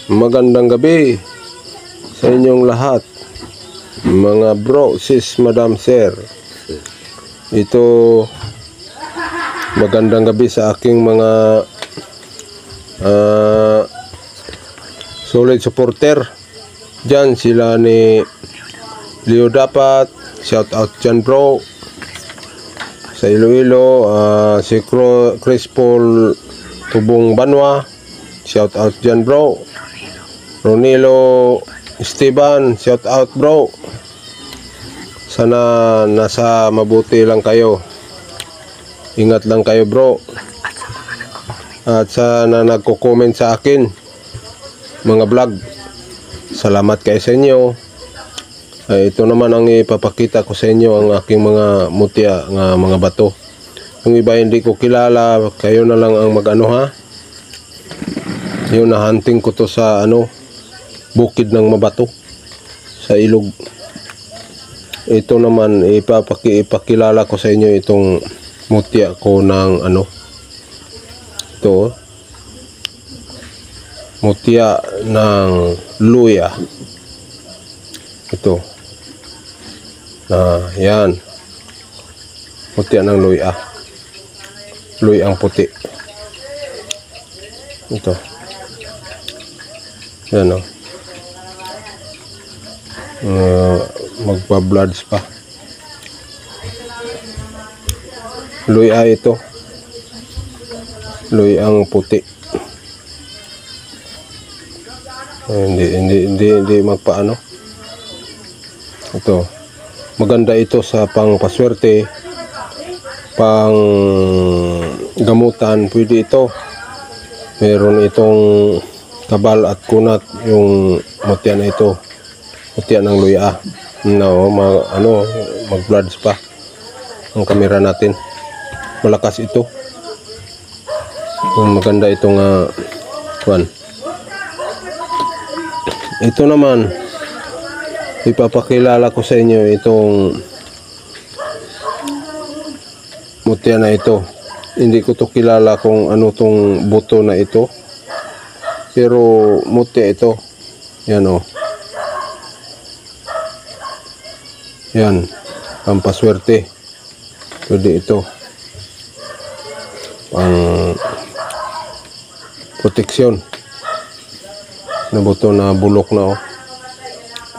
Magandang gabi sa inyong lahat, mga bro, sis, madam, sir. Ito, magandang gabi sa aking mga solid supporter dyan. Sila ni Leo Dapat, shout out dyan bro. Sa Iloilo, si Chris Paul Tubong Banwa, shout out dyan bro. Ronilo Esteban, shout out bro. Sana nasa mabuti lang kayo. Ingat lang kayo bro. At sana nagko-comment sa akin mga vlog, salamat kayo sa inyo. Ito naman ang ipapakita ko sa inyo, ang aking mga mutya nga mga bato. Yung iba hindi ko kilala, kayo na lang ang mag-ano ha. Yun, na hunting ko to sa bukid ng mabato sa ilog. Ito naman ipakilala ko sa inyo itong mutya ko ng ito, mutya ng luya. Ito yan, mutya ng luya, luyang puti. Ito yan magpa-bloods pa. Luya ito, luyang puti. Hindi magpaano. Ito, maganda ito sa pang paswerte, pang gamutan, pwede ito. Meron itong kabal at kunat, yung mutya na ito, mutya ng luya. Mag-bloods pa ang kamera natin. Malakas ito. Maganda itong kuwan. Ito naman ipapakilala ko sa inyo itong mutya na ito. Hindi ko to kilala kung ano tong buto na ito, pero mutya ito. Yan yan, pampaswerte. Pwede ito pang proteksyon na buto na bulok na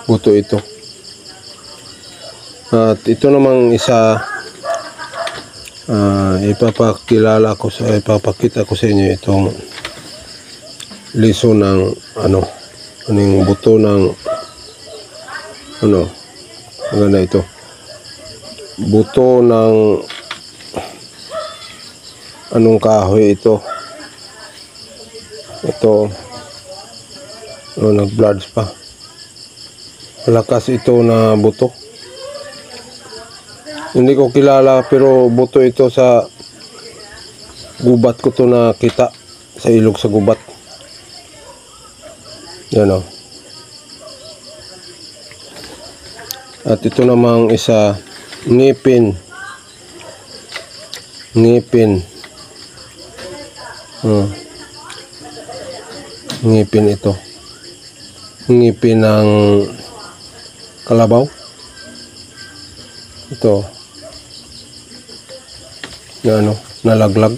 buto ito. At ito namang isa, ipapakita ko sa inyo itong liso ng aning buto ng maganda ito, buto ng anong kahoy ito. Nag-bloods pa. Malakas ito na buto. Hindi ko kilala, pero buto ito sa gubat ko to nakita, sa ilog sa gubat. Yan At ito namang isa, ngipin ito, ngipin ng kalabaw. Ito nalaglag.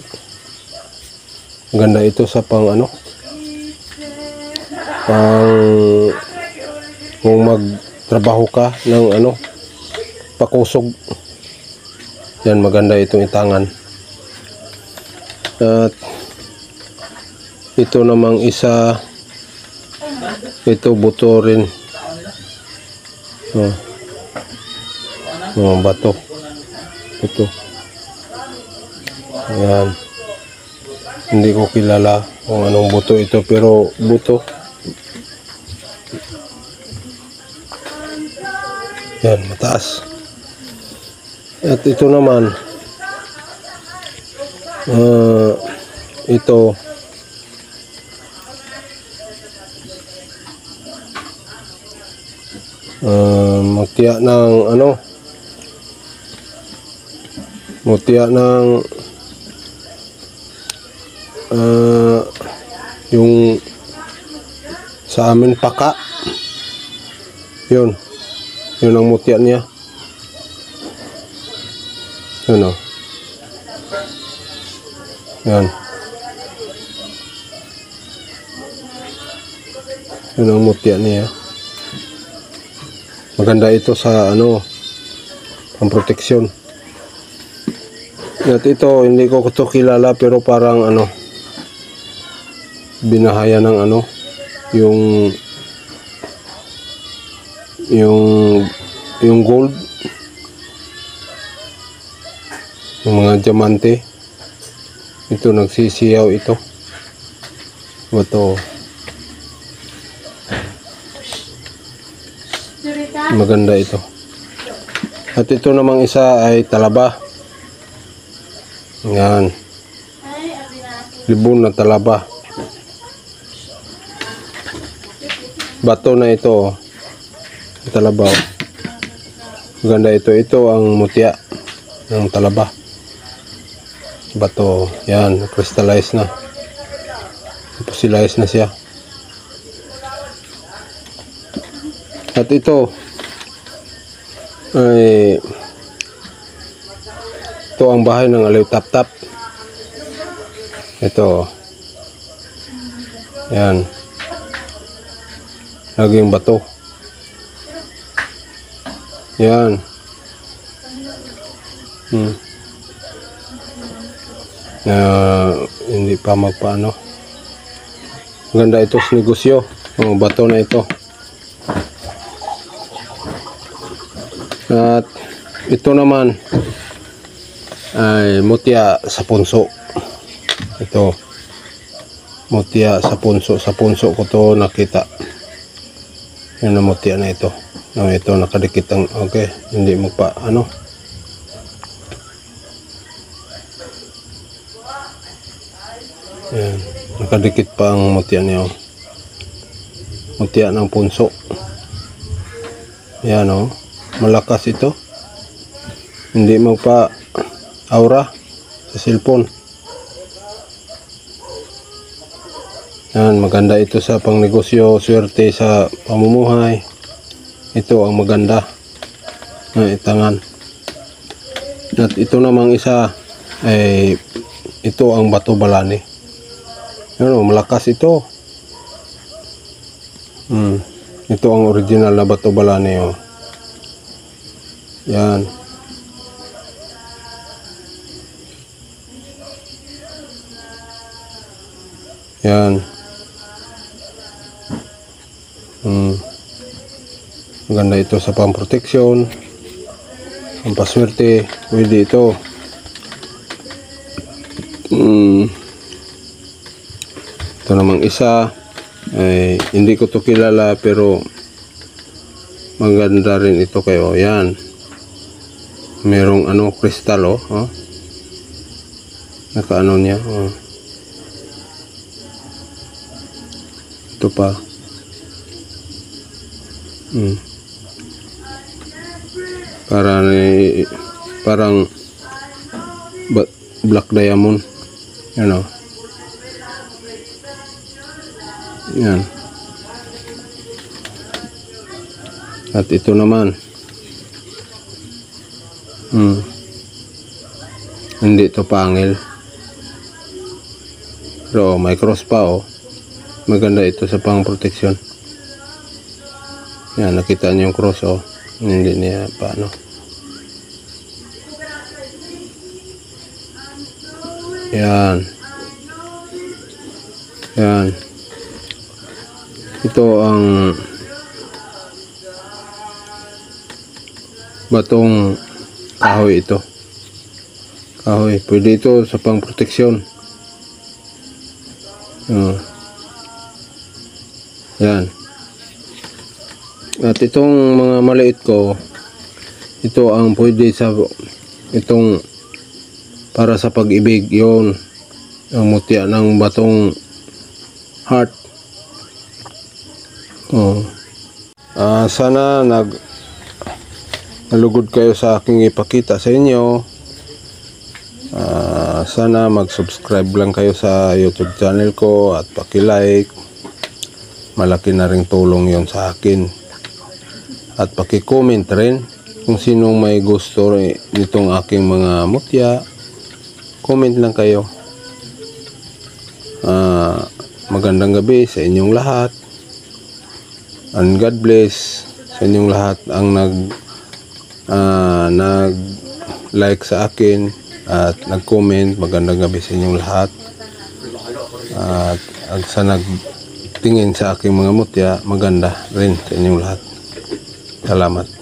Ganda ito sa pang kung magtrabaho ka ng pakusog. Yan, maganda itong itangan. At ito namang isa, ito buto rin. Bato ito. Ayan, hindi ko kilala kung anong buto ito, pero buto. Yan, mataas. At ito naman, ito mutya ng mutya ng yung Sa amin paka. Yun. Yun ang mutya niya. Yun o. Yan. Yun ang mutya niya. Maganda ito sa ano, pang proteksyon. At ito, hindi ko ito kilala pero parang ano, binahaya ng ano, yung gold, yung mga diamante. Ito nagsisiyaw ito. Ito. Maganda ito. At ito namang isa ay talaba. Yan. Libon na talaba. Bato na ito. Talaba. Maganda ito. Ito ang mutya ng talaba. Bato. Yan. Crystallize na. Fossilize na siya. At ito ay ito ang bahay ng Aliw Tap-Tap. Ito. Yan. Naging bato. Yan. Hindi pa magpaano. Maganda ito sa negosyo. Bato na ito. At ito naman ay mutya sa punso. Ito. Mutya sa punso. Sa punso ko to nakita. Yan ang mutya na ito. No, ito nakadikit ang okay, hindi magpa ano. Yan, nakadikit pa ang mutya niya. Mutya ng punso. Yan oh. Malakas ito. Hindi magpa aura sa cellphone. Yan, maganda ito sa pangnegosyo, swerte sa pamumuhay. Ito ang maganda na itangan. At ito namang isa ay ito ang bato balani. Yan, malakas ito. Ito ang original na bato balani oh. Yan. Yan. Maganda ito sa pamproteksyon, pampaswerte, pwede ito. Ito namang isa ay hindi ko to kilala pero maganda rin ito kayo. Yan. Merong ano kristal oh. Naka-ano niya oh. Ito pa. Parang black diamond. Yan oh. Yan. At ito naman hindi ito pangil pero may cross pa oh. Maganda ito sa pang proteksyon. Yan, nakita niyo yung cross oh. Hindi niya paano. Yan. Yan. Ito ang batong kahoy ito. Kahoy. Pwede ito sa pang proteksyon. Yan. At itong mga maliit ko, ito ang pwede sa itong para sa pag-ibig. Yon ang mutya ng batong heart. Sana nalugod kayo sa aking ipakita sa inyo. Sana mag-subscribe lang kayo sa YouTube channel ko at paki-like. malaki na ring tulong yon sa akin. At paki-comment rin kung sinong may gusto nitong aking mga mutya. Comment lang kayo. Magandang gabi sa inyong lahat. And God bless sa inyong lahat ang nag-like sa akin at nag-comment. Magandang gabi sa inyong lahat. At sa nagtingin sa aking mga mutya, maganda rin sa inyong lahat. Salamat.